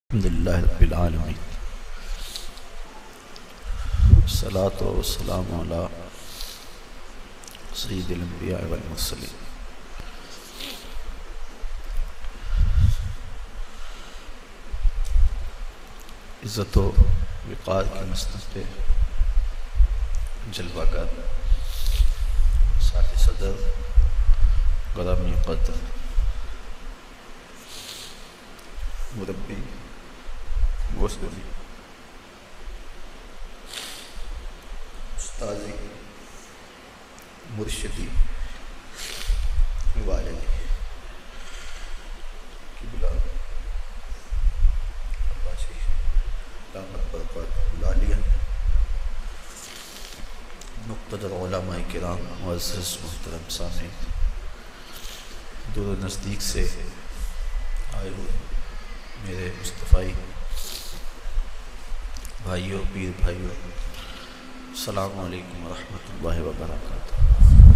अल्हम्दुलिल्लाहि रब्बिल आलमीन सलातो वस्सलामु अला सय्यिदिल अंबिया वल मुरसलीन। इज़्ज़त व विक़ार की मसनद पे जलवागर साथ सदर ग़रामी क़द्र मुरब्बी गोस्ती उस्तादी मुर्शिदी वालिदी किबला दामत बरकत लालिया मुक़्तदर उलमाए किराम मुअज़्ज़ज़ मुहतरम सामीन, दूर नज़दीक से आए हुए मेरे मुस्तफ़ाई भाइयों, पीर भाइयों, अस्सलामु अलैकुम व रहमतुल्लाहि व बरकातुहू।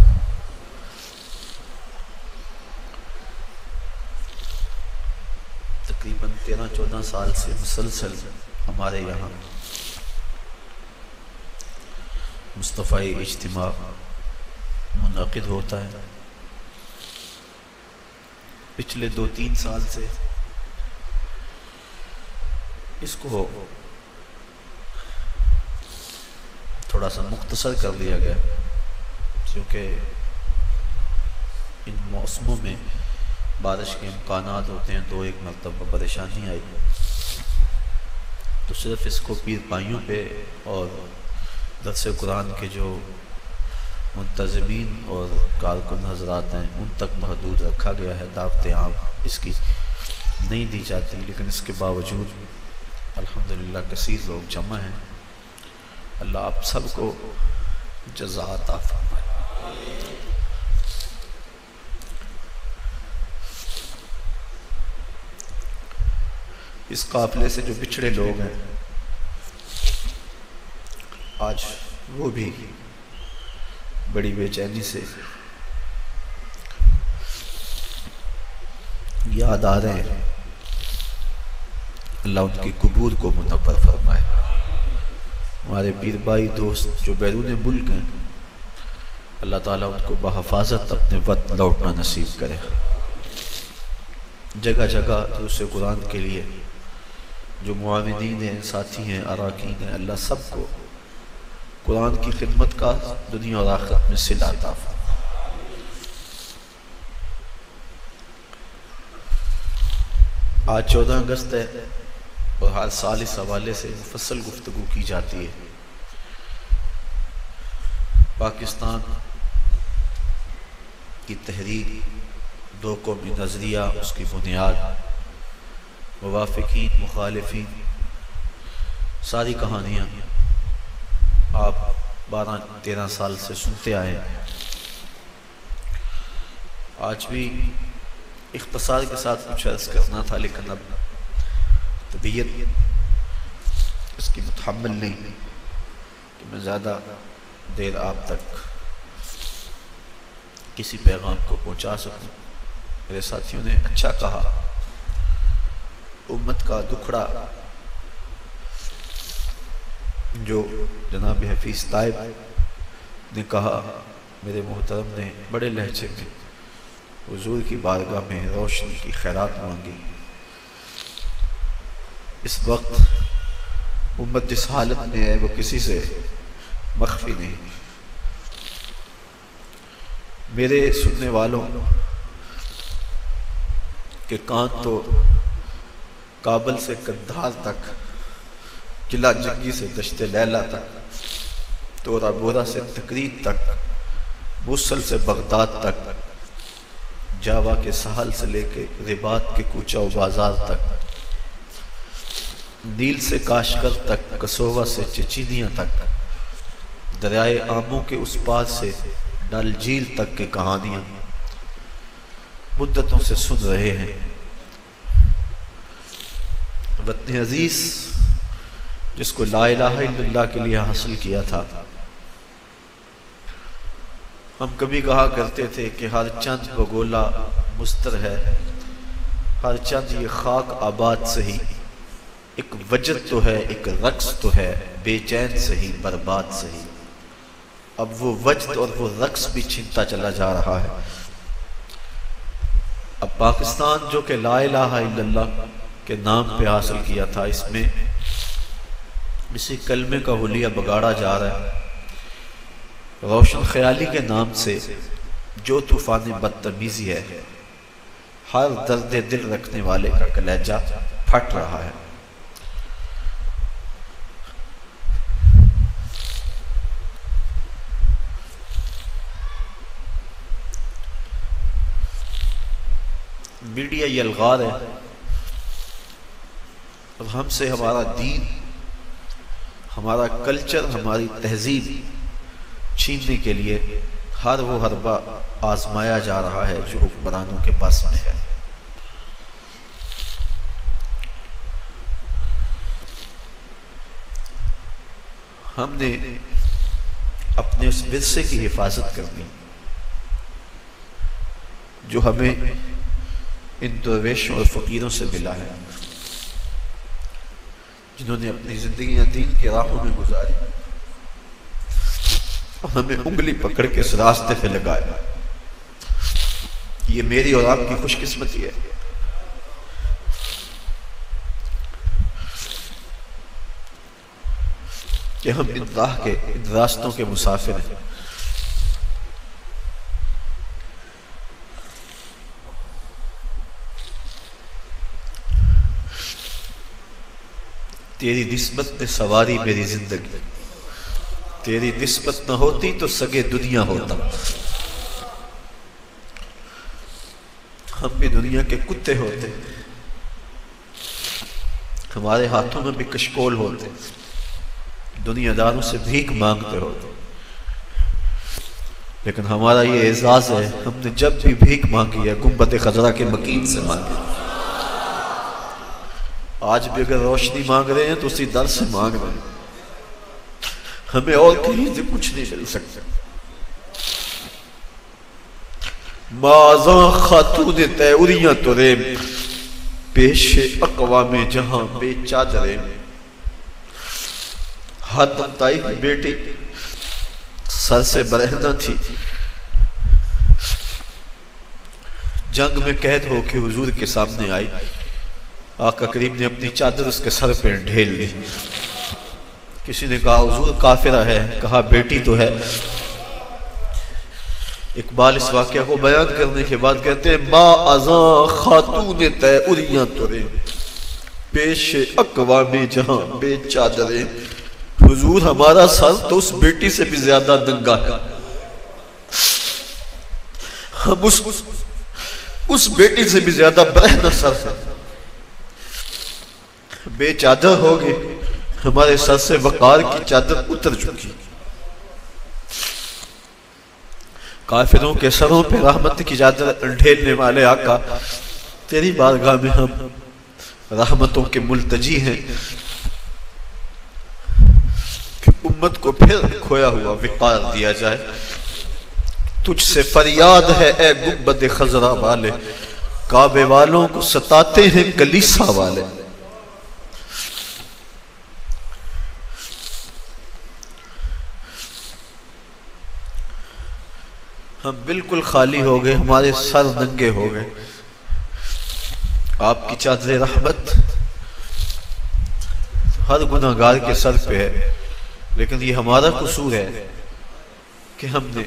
तकरीबन 13-14 साल से मुसलसल हमारे यहाँ मुस्तफ़ाई इज्तिमा मुनअक़िद होता है। पिछले 2-3 साल से इसको थोड़ा सा मुख्तसर कर दिया गया, क्योंकि इन मौसमों में बारिश के इम्कानात होते हैं। 2-1 मरतबा परेशानी आई तो सिर्फ़ इसको पीर भाइयों पे और दर्स कुरान के जो मुंतज़मीन और कारकुन हज़रात हैं उन तक महदूद रखा गया है। दावत आम इसकी नहीं दी जाती, लेकिन इसके बावजूद अल्हम्दुलिल्लाह कसीर लोग जमा हैं। अल्लाह आप सबको जज़ा अता फरमाए। इस काफ़िले से जो बिछड़े लोग हैं आज वो भी बड़ी बेचैनी से याद आ रहे हैं। अल्लाह उनकी कबूर को मुनव्वर फरमाए। हमारे पीर भाई दोस्त जो बैरून मुल्क हैं, अल्लाह ताला उनको बहफाजत अपने वतन लौटना नसीब करे। जगह जगह दूसरे कुरान के लिए जो मुआविनीन हैं, साथी हैं, अराकीन हैं, अल्लाह सबको कुरान की खिदमत का दुनिया और आखिरत में सिला अता फरमाए। आज 14 अगस्त है और हर साल इस हवाले से मुफस्सल गुफ्तगू की जाती है। पाकिस्तान की तहरीर, दो कौमी नज़रिया, उसकी बुनियाद, मुवाफ़िकीन, मुखालिफीन, सारी कहानियाँ आप 12-13 साल से सुनते आए हैं। आज भी इख्तिसार के साथ कुछ अर्ज़ करना था, लेकिन अब तबीयत इसकी मुतहम्मिल नहीं कि मैं ज़्यादा देर आप तक किसी पैगाम को पहुँचा सकूँ। मेरे साथियों ने अच्छा कहा, उम्मत का दुखड़ा जो जनाब हफीज़ ताइब ने कहा, मेरे मोहतरम ने बड़े लहजे में हुजूर की बारगाह में रोशनी की खैरात मांगी। इस वक्त उम्मत जिस हालत में है वो किसी से मख्फी नहीं। मेरे सुनने वालों के कान तो काबल से कंधार तक, किला जंगी से दश्ते लैला तक, तोरा बोरा से तकरीर तक, मूसल से बगदाद तक, जावा के साहल से लेके रिबात के कूचा बाजार तक, नील से काशगर तक, कसोवा से चचीनिया तक, दरियाए आमों के उस पार से डल झील तक की कहानियां मुद्दतों से सुन रहे हैं। वतन अजीज जिसको ला इलाहा इल्लल्लाह के लिए हासिल किया था, हम कभी कहा करते थे कि हर चंद बगोला मुस्तर है, हर चंद ये खाक आबाद सही, एक वजद तो है, एक रक्स तो है, बेचैन सही बर्बाद सही। अब वो वजद और वो रक्स भी छिनता चला जा रहा है। अब पाकिस्तान जो कि ला इलाहा इल्लल्लाह के नाम पे हासिल किया था, इसमें इसी कलमे का हुलिया बगाड़ा जा रहा है। रोशन ख्याली के नाम से जो तूफान बदतमीजी है, हर दर्द दिल रखने वाले का कलेजा फट रहा है। मीडिया यलगार है। अब हमसे हमारा दीन, हमारा कल्चर, हमारी तहजीब छीनने के लिए हर वो हरबा आजमाया जा रहा है जो हुक्मरानों के पास में है। हमने अपने उस विरसे की हिफाजत करनी जो हमें इन दरवेशों और फकीरों से मिला है, जिन्होंने अपनी जिंदगी दीन के राहों में गुजारी और हमें उंगली पकड़ के इस रास्ते पे लगाया। ये मेरी और आपकी खुशकिस्मती है कि हम इन राह के, इन रास्तों के मुसाफिर हैं। तेरी निस्बत ने सवारी मेरी जिंदगी, तेरी निस्बत न होती तो सगे दुनिया होता। हम भी दुनिया के कुत्ते होते, हमारे हाथों में भी कशकोल होते, दुनियादारों से भीख मांगते होते। लेकिन हमारा ये एजाज है, हमने जब भी भीख मांगी है गुंबद खजरा के मकीन से मांगी। आज भी अगर रोशनी मांग रहे हैं तो उसी दर से मांग रहे हैं, हमें और कहीं से कुछ नहीं मिल सकता। माज़ा खातून तैउरियां तुरे पेश अक़वामे जहां बेचादरे। हातम ताई की बेटी सर से बरहना थी, जंग में कैद होकर हुजूर के सामने आई। आका करीम ने अपनी चादर उसके सर पे ढेल दी। किसी ने कहा हुजूर काफिरा है, कहा बेटी तो है। इकबाल इस वाक़या को बयान करने के बाद कहते हैं मा अज़ा खातून तैउरियां तुरे पेश अक़वामे जहां बेचादरे। हुजूर हमारा सर तो उस बेटी से भी ज्यादा नंगा है। हम उस बेटी से भी ज्यादा बरहना सर है, बेचादर हो गए। हमारे सर से वकार की चादर उतर चुकी। काफिरों के सरों पे रहमत की चादर ढेलने वाले आका, तेरी बारगाह में हम रहमतों के मुल्तजी हैं कि उम्मत को फिर खोया हुआ विकार दिया जाए। तुझसे फरियाद है ए गुंबद खजरा वाले, काबे वालों को सताते हैं कलीसा वाले। हम बिल्कुल खाली हो गए, हमारे सर नंगे हो गए। आपकी चादर रहमत हर गुनाहगार के सर पे है, लेकिन ये हमारा कसूर है कि हमने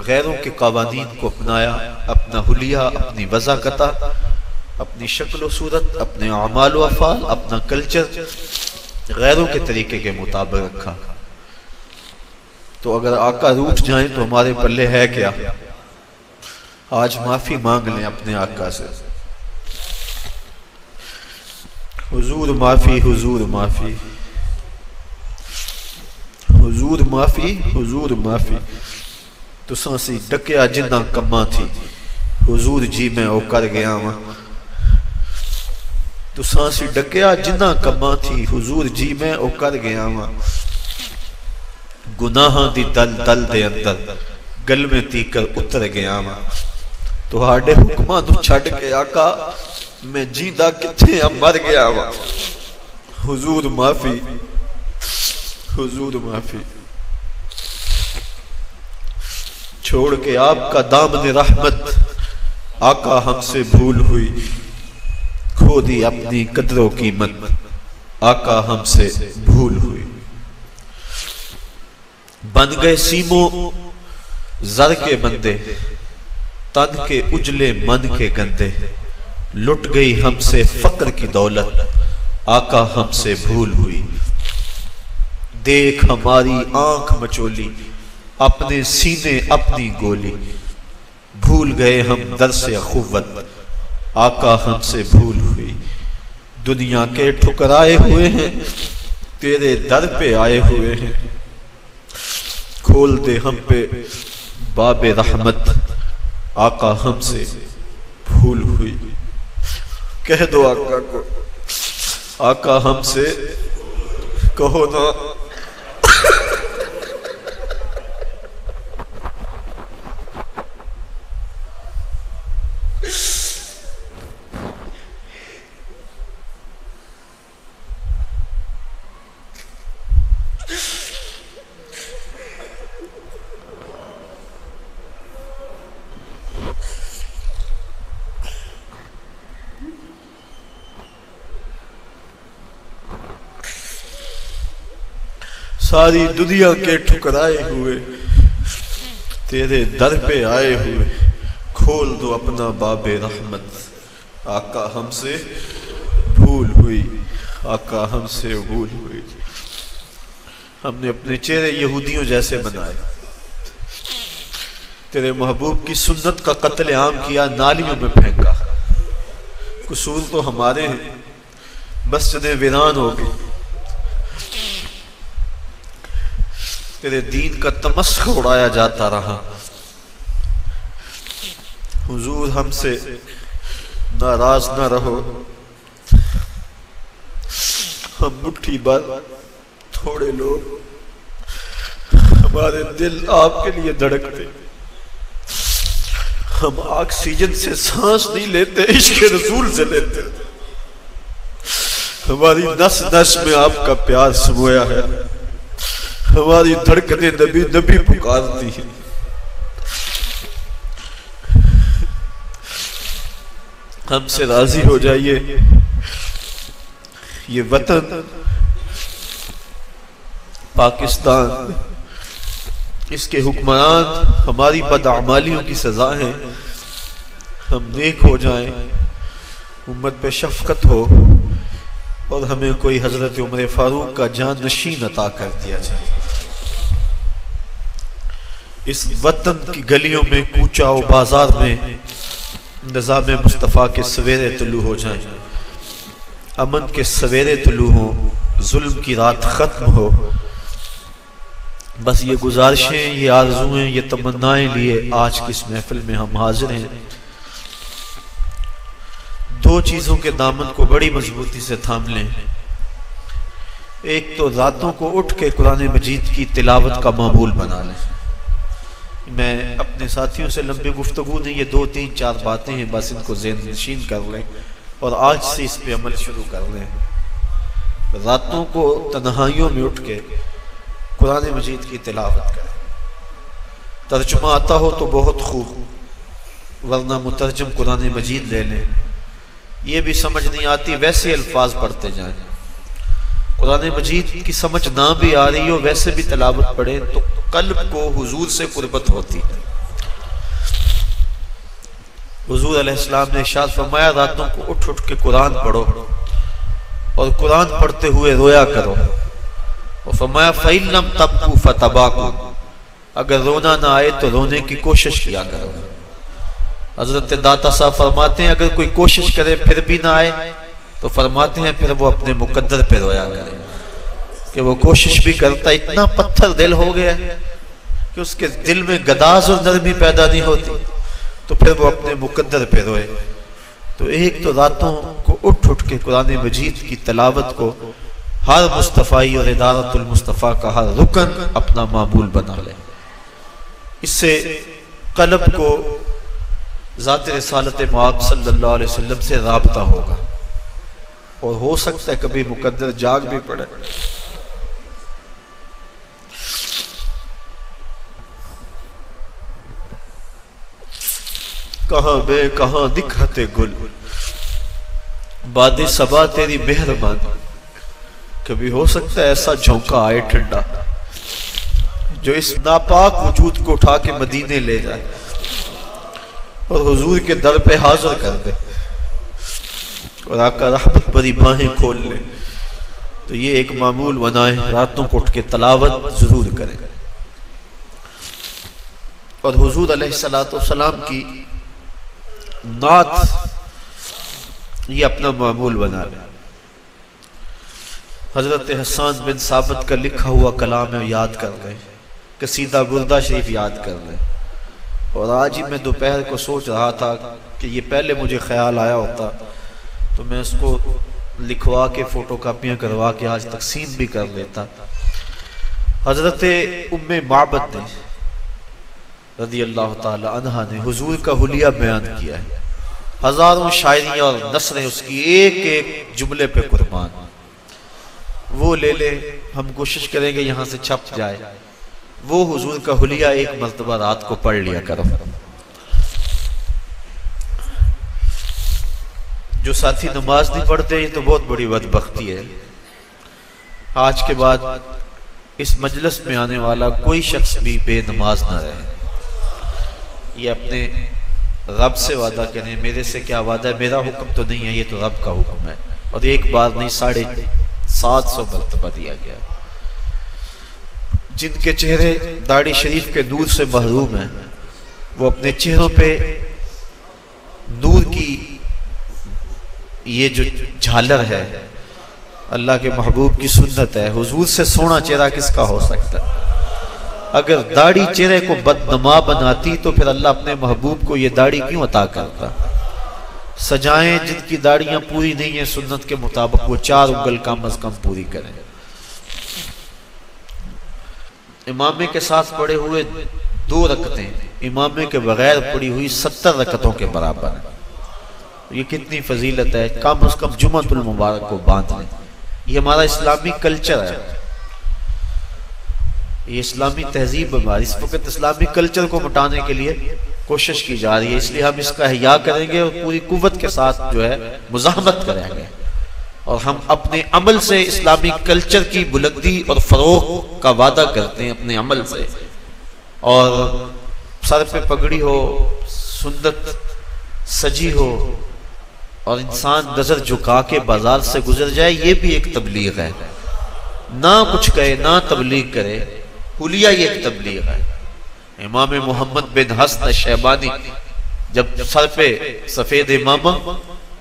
गैरों के कवानीन को अपनाया, अपना हुलिया, अपनी वज़ाकता, अपनी शक्ल सूरत, अपने अमाल व अफ़ाल, अपना कल्चर गैरों के तरीके के मुताबिक रखा। तो अगर आका रूठ जाए तो हमारे पल्ले है क्या? आज माफी मांग लें अपने आका से। हुजूर माफी, हुजूर माफी, हुजूर माफी, हुजूर माफी। तुसां सी डकिया जिन्ना कम्मा थी, हुजूर जी मैं ओ कर गया वा। तुसां सी डकिया जिन्ना कम्मा थी, हुजूर जी मैं ओ कर गया वा। गुनाहां दी दल दल दे अंदर गल में तीकर उतर गया वा। तुहाडे हुक्मां नूं छड्ड के आका मैं जींदा किथे मर गया वा। हुजूर माफी, हुजूर माफी। छोड़ के आपका दामन रहमत आका हमसे भूल हुई, खो दी अपनी कदरों कीमत आका हमसे भूल हुई। बन गए सीमो जर के बंदे, तन के उजले मन के गंदे। लुट गई हमसे फक्र की दौलत आका हमसे भूल हुई। देख हमारी आंख मचोली, अपने सीने अपनी गोली। भूल गए हम दर से अखुवत आका हमसे भूल हुई। दुनिया के ठुकराए हुए हैं, तेरे दर पे आए हुए हैं। खोल दे हम पे बाबे रहमत आका हमसे भूल हुई। कह दो आका को, आका हमसे कहो ना। सारी दुनिया के ठुकराए हुए, तेरे दर पे आए हुए। खोल दो अपना बाबे रहमत आका हमसे भूल हुई, आका हमसे भूल हुई। हमने अपने चेहरे यहूदियों जैसे बनाए, तेरे महबूब की सुन्नत का कत्ले आम किया, नालियों में फेंका। कसूर तो हमारे हैं, मस्जिदें वीरान हो गई। तेरे दीन का तमस्ख उड़ाया जाता रहा। हुजूर हमसे नाराज ना रहो, हम मुट्ठी भर थोड़े लोग, हमारे दिल आपके लिए धड़कते। हम ऑक्सीजन से सांस नहीं लेते, इश्क रसूल से लेते। हमारी नस नस में आपका प्यार समोया है, हमारी धड़कने नबी नबी पुकारती है। हमसे राजी हो जाइए। ये वतन पाकिस्तान, इसके हुक्मरान हमारी बदअमालियों की सजा है। हम नेक हो जाएं, उम्मत पे शफकत हो और हमें कोई हजरत उमर फारूक का जान नशीन अता कर दिया जाए। इस वतन की गलियों में, कूचा और बाजार में निज़ाम मुस्तफ़ा के सवेरे तुलू हो जाएं, अमन के सवेरे तुलू हो, जुल्म की रात खत्म हो। बस ये गुजारिशें, ये आरज़ुएं, ये तमन्नाएं लिए आज की इस महफिल में हम हाजिर हैं। दो चीजों के दामन को बड़ी मजबूती से थाम लें। एक तो रातों को उठ के कुरान मजीद की तिलावत का मामूल बना लें। मैं अपने साथियों से लंबी गुफ्तगू नहीं, ये 2-3-4 बातें हैं, बस इनको ज़हन नशीन कर लें और आज से इस पे अमल शुरू कर लें। रातों को तन्हाइयों में उठ के कुरान मजीद की तिलावत करें। तर्जुमा आता हो तो बहुत खूब, वरना मुतरजम कुरान मजीद ले लें। ये भी समझ नहीं आती, वैसे अल्फाज पढ़ते जाएं। कुरान मजीद की समझ ना भी आ रही हो, वैसे भी तिलावत पढ़े तो कल्ब को हुजूर से कुर्बत होती है। हुजूर अलैहिस्सलाम ने इरशाद फरमाया, रातों को उठ उठ के कुरान पढ़ो और कुरान पढ़ते हुए रोया करो। और फरमाया, फ़इल्लम तब्कू फतबाकू, अगर रोना ना आए तो रोने की कोशिश किया करो। हजरत दाता साहब फरमाते हैं, अगर कोई कोशिश करे फिर भी ना आए तो फरमाते हैं फिर वो अपने मुकद्दर पे रोया करे कि वो कोशिश भी करता, इतना पत्थर दिल हो गया कि उसके दिल में गदाज और नरमी पैदा नहीं होती, तो फिर वो अपने मुकद्दर पे रोए। तो एक तो रातों को उठ उठ के कुरान मजीद की तिलावत को हर मुस्तफ़ाई और इदारतुल मुस्तफ़ा का हर रुकन अपना मामूल बना ले। इससे कल्ब को ज़ात रिसालत मआब सल्लल्लाहु अलैहि वसल्लम से राबता होगा, और हो सकता है कभी मुकद्दर जाग भी पड़े। कहाँ बे कहाँ दिखाते गुल, बादे सबा तेरी मेहरबान। कभी हो सकता है ऐसा झोंका आए ठंडा जो इस नापाक वजूद को उठा के मदीने ले जाए और हुजूर के दर पे हाजिर कर दे और आका रहमत भरी बाहें खोल ले। तो ये एक मामूल बनाए, रातों को उठ के तलावत जरूर करें और हुजूर अलैहिस्सलातु वस्सलाम की नात ये अपना मामूल बना ले। हजरत हसन बिन साबित का लिखा हुआ कलाम है, याद कर लें, कसीदा बुर्दा शरीफ याद कर लें। और आज ही मैं दोपहर को सोच रहा था कि ये पहले मुझे ख्याल आया होता तो मैं इसको लिखवा के फोटो कापियाँ करवा के आज तकसीम भी कर लेता। हजरत उम्मे माबद ने रज़ी अल्लाह ताला अन्हा ने हुजूर का हुलिया बयान किया है, हजारों शायरियाँ और नस्रें उसकी एक एक जुमले पे कुर्बान। वो ले ले, हम कोशिश करेंगे यहाँ से छप जाए। वो हुजूर का हुलिया एक मर्तबा रात को पढ़ लिया करो। जो साथी नमाज नहीं पढ़ते ये तो बहुत बड़ी बदबख्ती है। आज के बाद इस मजलिस में आने वाला कोई शख्स भी बेनमाज ना रहे। ये अपने रब से वादा करें, मेरे से क्या वादा है, मेरा हुक्म तो नहीं है, ये तो रब का हुक्म है। और एक बार नहीं 750 मरतबा दिया गया। जिनके चेहरे दाढ़ी शरीफ के नूर से महरूम हैं, वो अपने चेहरों पे नूर की ये जो झालर है, अल्लाह के महबूब की सुन्नत है। हुजूर से सोना चेहरा किसका हो सकता है? अगर दाढ़ी चेहरे को बदनमा बनाती तो फिर अल्लाह अपने महबूब को ये दाढ़ी क्यों अता करता? सजाएं जिनकी दाढ़ियां पूरी नहीं है सुन्नत के मुताबिक, वो 4 उंगल कम अज कम पूरी करें। इमामे के साथ पढ़े हुए 2 रकतें इमामे के बगैर पड़ी हुई 70 रकतों के बराबर है। ये कितनी फजीलत है। कम अज कम जुम्मतुल मुबारक को बांध लें। ये हमारा इस्लामी कल्चर है, ये इस्लामी तहजीब हमारी। इस वक्त इस्लामी कल्चर को मिटाने के लिए कोशिश की जा रही है, इसलिए हम इसका हिया करेंगे और पूरी कुव्वत के साथ जो है मुज़ाहमत करेंगे। और हम अपने अमल से इस्लामी कल्चर की बुलंदी और फरोग का वादा करते हैं अपने अमल से। और सर पे पगड़ी हो, सुन्नत सजी हो और इंसान नजर झुका के बाजार से गुजर जाए, ये भी एक तबलीग है। ना कुछ कहे ना तबलीग करे, हुलिया ये एक तबलीग है। इमाम मोहम्मद बिन हसन शैबानी जब सर पे सफेद इमामा,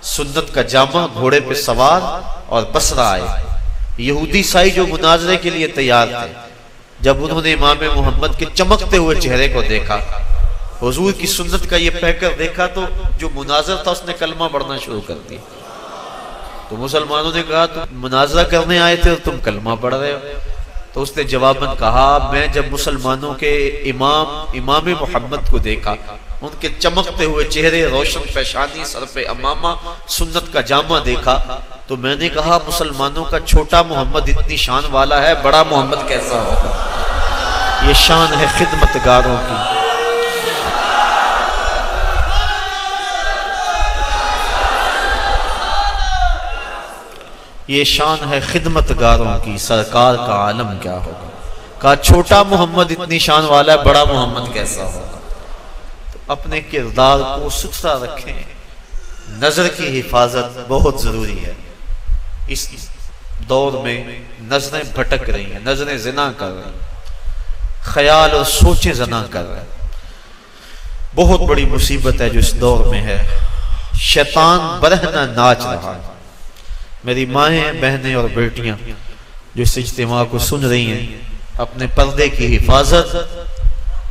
सुन्नत का जामा, घोड़े पे सवार और बसरा आए, यहूदी साई जो मुनाजरे के लिए तैयार थे, जब उन्होंने इमाम मोहम्मद के चमकते हुए चेहरे को देखा, हुजूर की सुन्नत का ये पैकर देखा, तो जो मुनाजर था उसने कलमा पढ़ना शुरू कर दिया। तो मुसलमानों ने कहा तुम मुनाजरा करने आए थे और तुम कलमा पढ़ रहे हो? तो उसने जवाबन कहा मैं जब मुसलमानों के इमाम मोहम्मद को देखा, उनके चमकते हुए चेहरे, रोशन पेशानी, सर पे अमामा, सुन्नत का जामा देखा, तो मैंने कहा मुसलमानों का छोटा मोहम्मद इतनी शान वाला है, बड़ा मोहम्मद कैसा होगा? ये शान है खिदमतगारों की। ये शान है खिदमतगारों की, सरकार का आलम क्या होगा? कहा छोटा मोहम्मद इतनी शान वाला है, बड़ा मोहम्मद कैसा होगा? तो अपने किरदार को सुथरा रखें। नजर की हिफाजत बहुत जरूरी है। इस दौर में नजरें भटक रही हैं, नजरें जिना कर रही हैं, ख्याल और सोचें जिना कर रहे हैं। बहुत बड़ी मुसीबत है जो इस दौर में है। शैतान बरहना नाच रहा है। मेरी माएँ, बहनें और बेटियां जो इस इज्तिमा को सुन रही हैं, अपने पर्दे की हिफाजत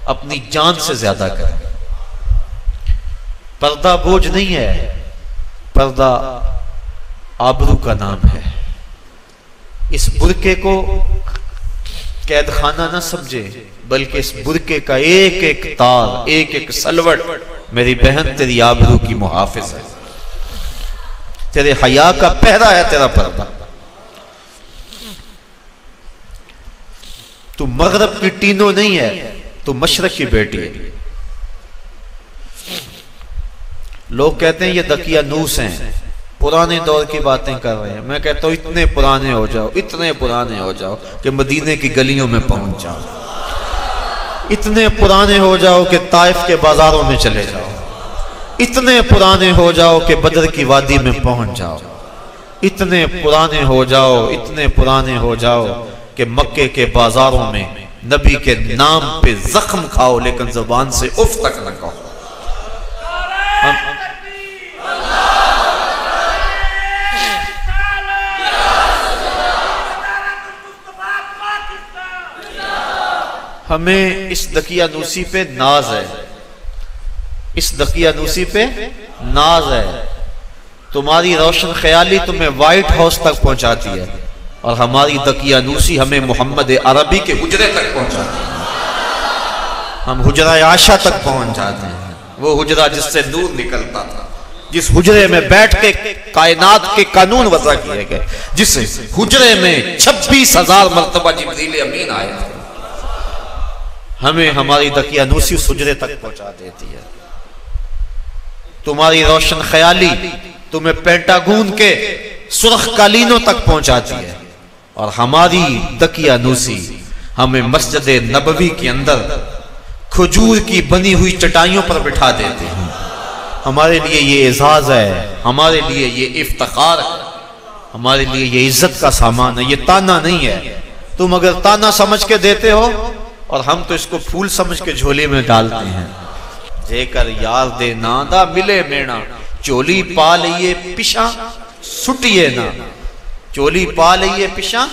अपनी जान से ज्यादा करें। पर्दा बोझ नहीं है, पर्दा आबरू का नाम है। इस बुरके को कैद खाना ना समझे, बल्कि इस बुरके का एक एक तार, एक एक सलवट मेरी बहन तेरी आबरू की मुहाफिज है, तेरे हया का पहरा है तेरा पर्दा। तू मगरब की टीनो नहीं है, तू मशरक की बेटी है। लोग कहते हैं ये दकियानूस हैं, पुराने दौर की बातें कर रहे हैं। मैं कहता हूं इतने पुराने हो जाओ, इतने पुराने हो जाओ कि मदीने की गलियों में पहुंच जाओ, इतने पुराने हो जाओ कि ताइफ के बाजारों में चले जाओ, इतने पुराने हो जाओ कि बदर की वादी में पहुंच जाओ, इतने पुराने हो जाओ, इतने पुराने हो जाओ कि मक्के के बाजारों में नबी के नाम पे जख्म खाओ लेकिन जुबान से उफ तक न कहो। हमें इस दकियानूसी पे नाज है, इस दकियानूसी पे नाज है। तुम्हारी रोशन ख्याली तुम्हें व्हाइट हाउस तक पहुंचाती है और हमारी दकियानूसी हमें मोहम्मद अरबी के हुजरे तक पहुंचाती है। हम हुजरा आशा तक पहुंच जाते हैं, वो हुजरा जिससे नूर निकलता था, जिस हुजरे में बैठ के कायनात के कानून वज़ा किए गए, जिस हुजरे में 26,000 मरतबा जिब्रील अमीन आए थे। हमें हमारी दकियानूसी उस हुजरे तक पहुंचा देती है। तुम्हारी रोशन ख्याली तुम्हें पेंटागून के सुर्ख कालीनों तक पहुंचाती है और हमारी दकियानूसी हमें मस्जिद नबवी के अंदर खजूर की बनी हुई चटाइयों पर बिठा देते हैं। हमारे लिए ये एजाज है, हमारे लिए ये इफ्तिखार है, हमारे लिए ये इज्जत का सामान है, ये ताना नहीं है। तुम अगर ताना समझ के देते हो और हम तो इसको फूल समझ के झोली में डालते हैं। जेकर यार दे नादा मिले मेणा, चोली पा लिये पिछा सुटिए ना, चोली पा लिये पिछा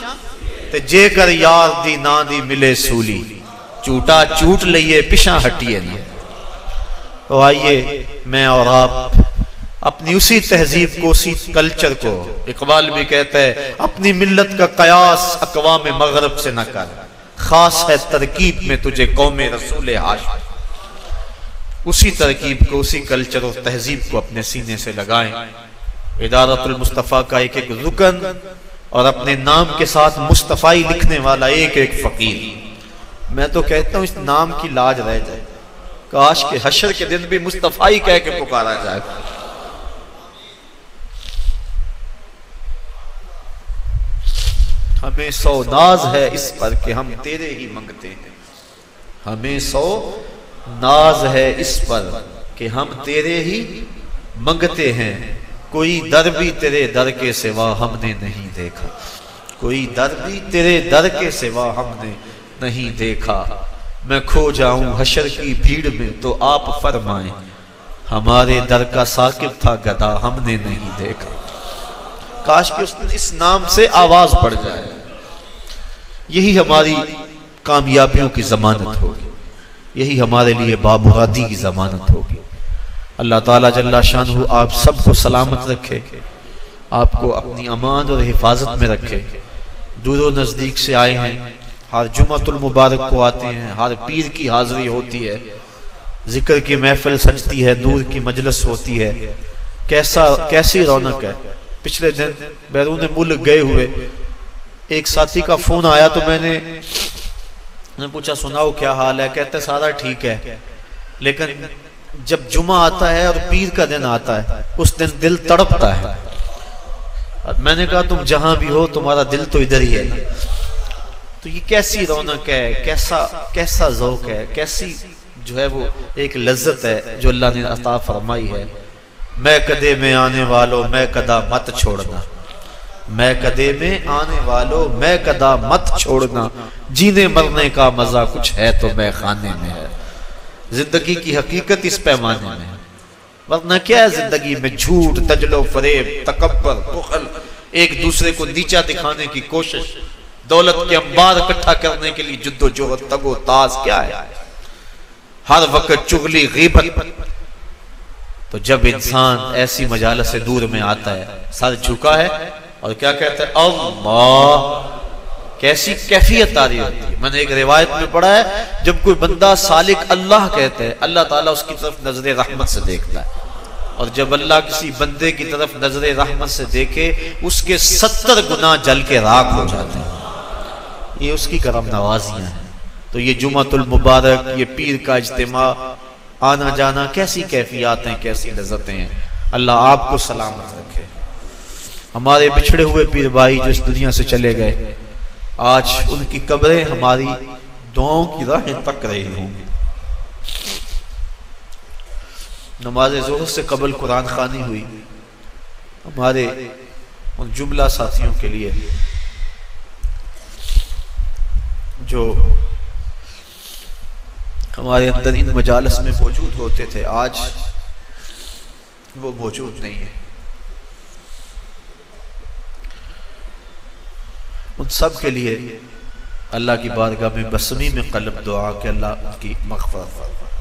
ते जेकर यार दी ना दी मिले सूली, चूटा चूट लिये पिछा हटिए ना। तो आइए मैं और आप अपनी उसी तहजीब को, उसी कल्चर को, इकबाल भी कहता है अपनी मिल्लत का कयास अक़वाम मगरब से न कर, खास है तरकीब में तुझे कौमे रसूल हाशिम। उसी तरकीब को, उसी कल्चर और तहजीब को अपने सीने से लगाएं। इदारतुल मुस्तफ़ा का एक एक रुकन और अपने नाम के साथ मुस्तफ़ाई लिखने वाला एक एक फकीर। मैं तो कहता हूं इस नाम की लाज रह जाए, काश के हशर के दिन भी मुस्तफ़ाई कह के पुकारा जाए। हमें सौ नाज है इस पर कि हम तेरे ही मंगते हैं, हमें सौ नाज है इस पर कि हम तेरे ही मंगते हैं। कोई दर भी तेरे दर के सिवा हमने नहीं देखा, कोई दर भी तेरे दर के सिवा हमने नहीं देखा। मैं खो जाऊं हशर की भीड़ में तो आप फरमाएं, हमारे दर का साकिब था गदा हमने नहीं देखा। काश कि इस नाम से आवाज पड़ जाए। यही हमारी कामयाबियों की जमानत होगी, यही हमारे लिए बामुरादी की जमानत होगी। अल्लाह ताला जल्ला शानहू आप सबको सलामत रखे, आपको अपनी अमान और हिफाजत में रखे। दूर नजदीक से आए हैं, हर जुमातुल मुबारक को आते हैं, हर पीर की हाजिरी होती है, जिक्र की महफिल सजती है, नूर की मजलिस होती है। कैसी रौनक है। पिछले दिन बैरून मुल्क गए हुए एक साथी का फोन आया तो मैंने पूछा सुनाओ क्या हाल है। कहते सारा ठीक है, लेकिन जब जुमा आता है और पीर का दिन आता है उस दिन दिल तड़पता है। और मैंने कहा तुम जहां भी हो तुम्हारा दिल तो इधर ही है ना। तो ये कैसी रौनक है, कैसा ज़ौक़ है, कैसी जो है वो एक लज्जत है जो अल्लाह ने अता फरमाई है। मैं कदे में आने वालों मैं कदा मत छोड़ना, मैं कदे में आने वालों मैं कदा मत छोड़ना, जीने मरने का मजा कुछ है तो मैं खाने में है। जिंदगी की हकीकत इस पैमाने में है, वरना क्या है जिंदगी में झूठ, तजलो, फरेब, तकब्बर, बुखल, एक दूसरे को नीचा दिखाने की कोशिश, दौलत के अंबार इकट्ठा करने के लिए जुद्दोजहद, तगो ताज क्या है, हर वक्त चुगली, गीबत। तो जब इंसान ऐसी मजालत से दूर में आता है, सर झुका है और क्या कहता है अल्लाह कैसी कैफियत तारी होती है। मैंने एक रिवायत में पढ़ा है, जब कोई बंदा सालिक अल्लाह कहते हैं, अल्लाह ताला उसकी तरफ नजर रहमत से देखता है, और जब अल्लाह किसी बंदे की तरफ नजर रहमत से देखे, उसके 70 गुना जल के राख हो जाते हैं। ये उसकी करम नवाजियां हैं। तो ये जुमातुल मुबारक, ये पीर का इज्तिमा, आना जाना, कैसी कैफियत हैं, कैसी लज्जतें हैं। अल्लाह आपको सलामत रखे। हमारे बिछड़े हुए पीर भाई जो इस दुनिया से चले गए, आज उनकी कब्रें हमारी दुआओं की राहें तक रही होंगी। नमाज ज़ोहर से कबल कुरान खानी हुई। हमारे उन जुमला साथियों के लिए जो हमारे अंदर इन मजालस में मौजूद होते थे, आज वो मौजूद नहीं है। उन सब के लिए अल्लाह की बारगाह में बसमी में कल्ब दुआ कि अल्लाह उनकी मग़फ़िरत फरमाए।